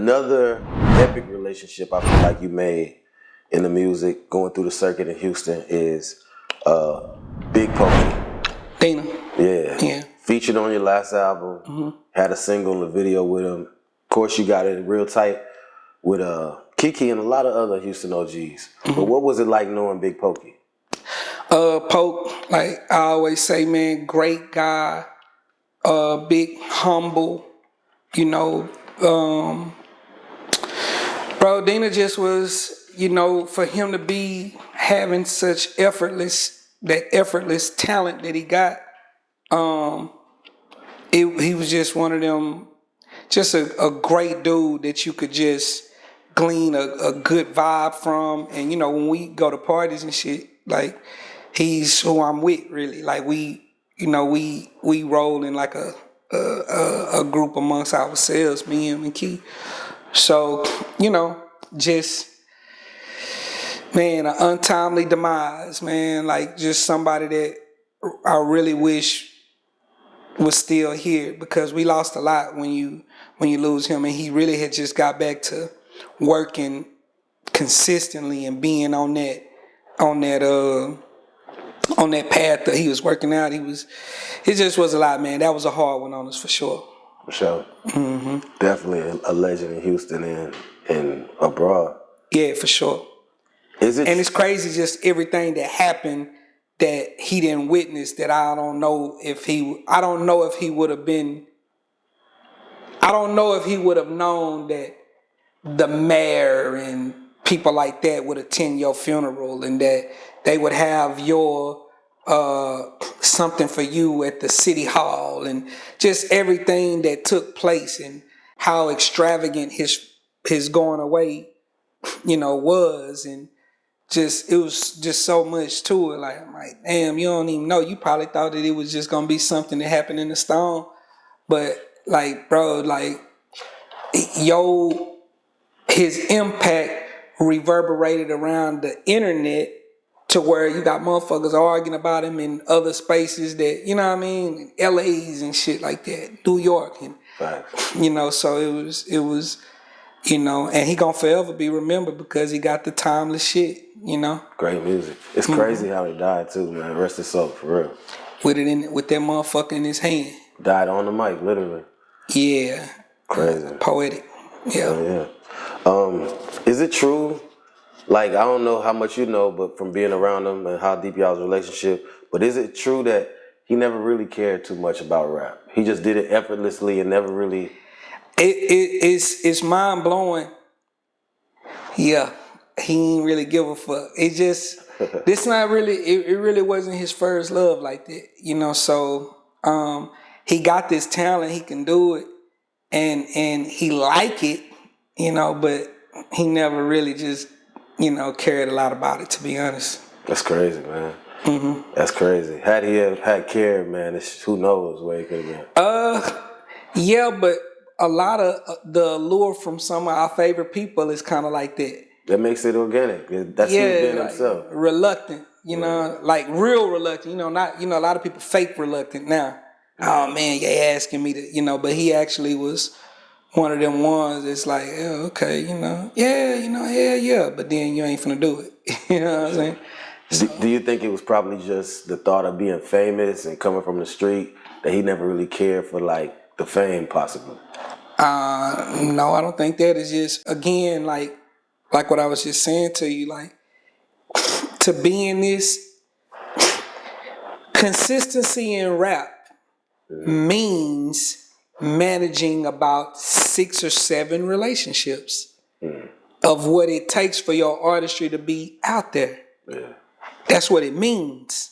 Another epic relationship I feel like you made in the music, going through the circuit in Houston, is Big Pokey. Dana. Yeah. Featured on your last album. Had a single and a video with him. Of course, you got it real tight with Kiki and a lot of other Houston OGs. But what was it like knowing Big Pokey? Poke, like I always say, man, great guy, big, humble, you know. Bro, Dana just was, you know, for him to be having such effortless talent that he got, he was just one of them, just a great dude that you could just glean a good vibe from. And, you know, when we go to parties and shit, like, he's who I'm with, really. Like, we roll in like a group amongst ourselves, me, him, and Key. So, you know, just, man, an untimely demise, man. Like, just somebody that I really wish was still here, because we lost a lot when you lose him, and he really had just got back to working consistently and being on that path that he was working out. It just was a lot, man. That was a hard one on us for sure. For sure. Definitely a legend in Houston and abroad. Yeah, for sure. And it's crazy just everything that happened that he didn't witness, that I don't know if he would have known that the mayor and people like that would attend your funeral, and that they would have your something for you at the city hall, and just everything that took place, and how extravagant his going away, you know, was. And just, it was just so much to it. Like, I'm like, damn, you don't even know. You probably thought that it was just gonna be something that happened in the stone. But like, bro, like, his impact reverberated around the internet to where you got motherfuckers arguing about him in other spaces that, you know what I mean, LA's and shit like that, New York, and you know, so it was, you know, and he gonna forever be remembered because he got the timeless shit, you know. Great music. It's crazy how he died too, man. Rest his soul, for real. With that motherfucker in his hand. Died on the mic, literally. Yeah. Crazy. Poetic. Yeah. Is it true? Like, I don't know how much you know, but from being around him and how deep y'all's relationship, but is it true that he never really cared too much about rap? He just did it effortlessly and never really... It's mind blowing. Yeah, he ain't really give a fuck. It just, this not really, it really wasn't his first love like that, you know. So he got this talent, he can do it, and he like it, you know, but he never really just, you know, cared a lot about it, to be honest. That's crazy, man. That's crazy. Had he had cared, man, who knows where he could have been. Yeah, but a lot of the allure from some of our favorite people is kind of like that. That makes it organic. That's him being like himself. Reluctant, you know, like real reluctant. You know, not, you know, a lot of people fake reluctant now. Oh man, you asking me to, you know, but he actually was one of them ones that's like, oh, okay, you know, yeah, but then you ain't finna do it. You know what I'm saying? So, do you think it was probably just the thought of being famous and coming from the street that he never really cared for, like, the fame possibly? No, I don't think that. Is just, again, like what I was just saying to you, like, to be in this consistency in rap means managing about 6 or 7 relationships of what it takes for your artistry to be out there. Yeah. That's what it means.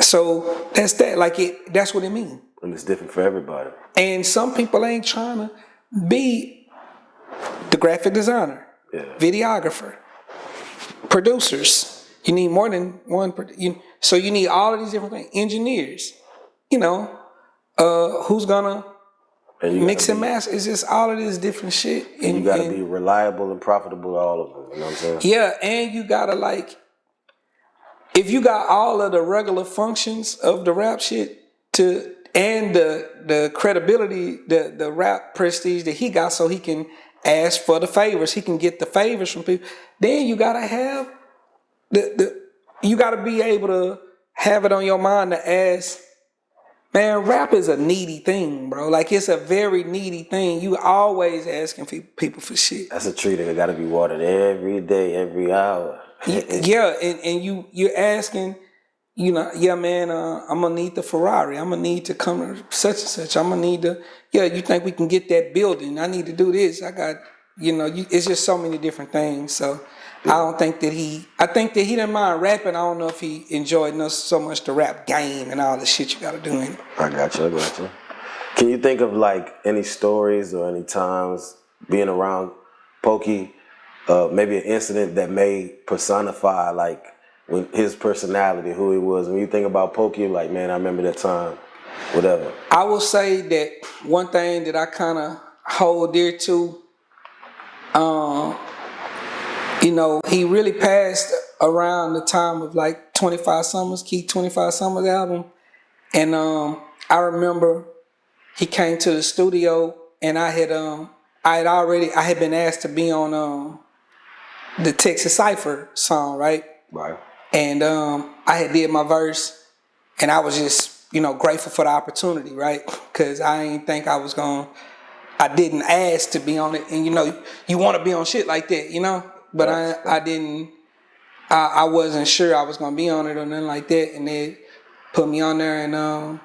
So that's that. Like, that's what it means. And it's different for everybody. And some people ain't trying to be the graphic designer, videographer, producers. You need more than one. So you need all of these different things. Engineers, you know, who's gonna mix and master? It's just all of this different shit. And you gotta be reliable and profitable to all of them. You know what I'm saying? Yeah, and you gotta, like, if you got all of the regular functions of the rap shit and the credibility, the rap prestige that he got, so he can ask for the favors. He can get the favors from people. Then you gotta have you gotta be able to have it on your mind to ask. Man, rap is a needy thing, bro. Like, it's a very needy thing. You always asking people for shit. That's a tree that got to be watered every day, every hour. Yeah, and you're asking, yeah, man, I'm gonna need the Ferrari. I'm gonna need to come to such and such. I'm gonna need to, yeah, you think we can get that building? I need to do this. I got, it's just so many different things. So I think that he didn't mind rapping. I don't know if he enjoyed so much the rap game and all the shit you gotta do in it. I got you. Can you think of like any stories or any times being around Pokey, maybe an incident that may personify like when his personality, who he was? When you think about Pokey, you're like, man, I remember that time, whatever. I will say that one thing that I kind of hold dear to, he really passed around the time of like 25 Summers, Keith 25 Summers album. And I remember he came to the studio and I had been asked to be on the Texas Cypher song, right? Right. And I had did my verse and I was just, grateful for the opportunity, right? Because I didn't think I didn't ask to be on it. And you want to be on shit like that, but I didn't, I wasn't sure I was going to be on it or nothing like that. And they put me on there and,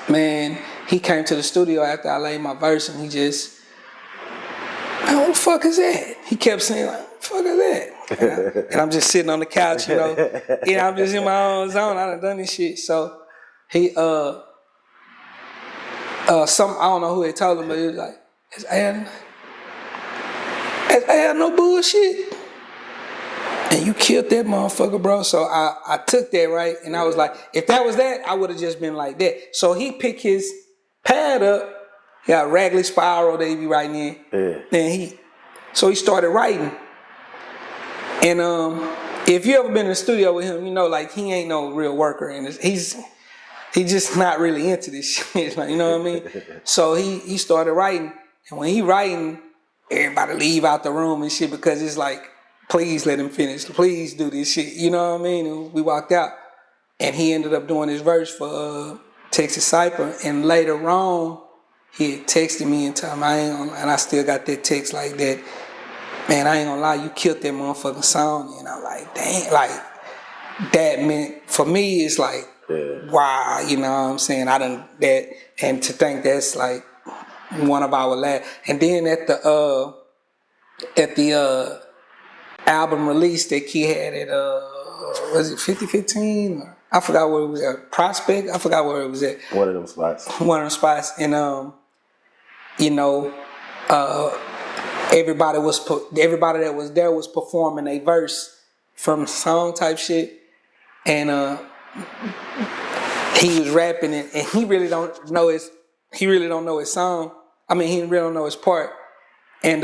man, he came to the studio after I laid my verse and he just, man, what the fuck is that? He kept saying, like, what the fuck is that? And I'm just sitting on the couch, I'm just in my own zone. I done this shit. So he, I don't know who had told him, but he was like, is Al no bullshit? And you killed that motherfucker, bro. So I took that, right? And I was like, if that was that, I would have just been like that. So he picked his pad up, he got a Ragley spiral that he be writing in. Yeah. Then he started writing. And if you ever been in the studio with him, like he ain't no real worker. And he's just not really into this shit. Like, you know what I mean? So he started writing. And when he writing, everybody leave out the room and shit because it's like, please let him finish. Please do this shit. You know what I mean? And we walked out. And he ended up doing his verse for Texas Cypher. And later on, he had texted me and told me, and I still got that text like that. Man, I ain't gonna lie, you killed that motherfucking song. And I'm like, dang, like, that meant, for me, it's like, wow, you know what I'm saying? And to think that's like one of our last. And then at the album release that Key had at, was it 5015? I forgot where it was at. Prospect? I forgot where it was at. One of them spots. And, everybody that was there was performing a verse from song type shit. And he was rapping it, and he really don't know his song. I mean, he really don't know his part. And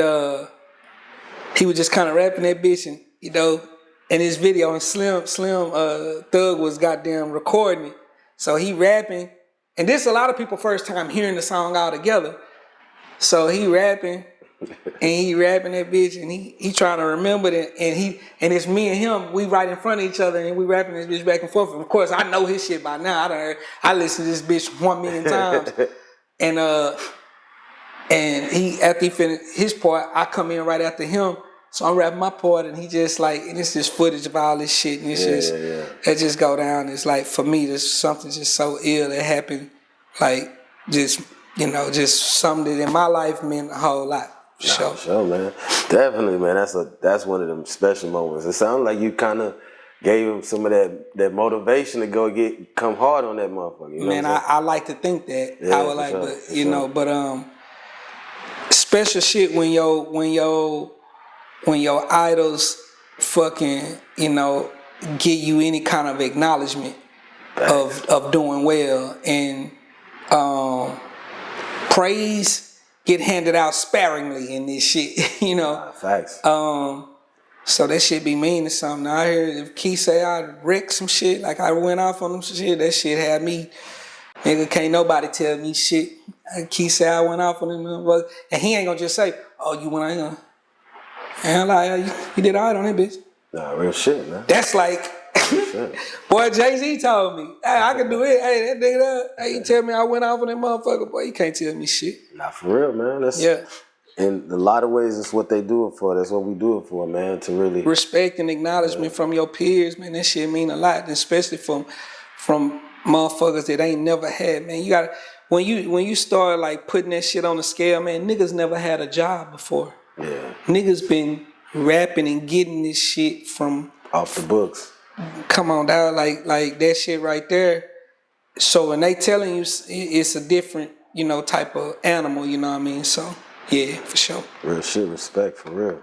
he was just kind of rapping that bitch, and in his video, and Slim Thug was goddamn recording it. So he rapping, and this a lot of people first time hearing the song all together. So he rapping, and he rapping that bitch, and he trying to remember it, and it's me and him. We right in front of each other, and we rapping this bitch back and forth. And of course, I know his shit by now. I listened to this bitch 1,000,000 times, and he after he finished his part, I come in right after him. So I'm rapping my part, and he just like, and it's just footage of all this shit, and it's it just go down. It's like, for me, there's something just so ill that happened, like just something that in my life meant a whole lot. Sure, man. Definitely, man. That's one of them special moments. It sounds like you kind of gave him some of that motivation to go come hard on that motherfucker. You know man, I like to think that. Yeah, I would like, sure, but special shit when your idols fucking, give you any kind of acknowledgement of doing well, and praise get handed out sparingly in this shit, Facts. So that shit be mean to something. I heard if Keith say I wrecked some shit, like I went off on some shit, that shit had me Nigga, can't nobody tell me shit. Keith said I went off on him, motherfucker. And he ain't gonna just say, oh, you went on. And I'm like, you did all right on that bitch. Nah, real shit, man. That's like, boy, Jay-Z told me, hey, I can do it. Hey, that nigga, hey, you tell me I went off on that motherfucker, boy, you can't tell me shit. Nah, for real, man. That's, Yeah. in a lot of ways, it's what they do it for. That's what we do it for, man, to really... Respect and acknowledgement from your peers, man, that shit mean a lot, especially from motherfuckers that ain't never had, man. You gotta, when you start like putting that shit on the scale, man, niggas never had a job before. Yeah. Niggas been rapping and getting this shit from... Off the books. Come on, dog, like that shit right there. So when they telling you it's a different, type of animal, you know what I mean? So, yeah, for sure. Real shit, respect, for real.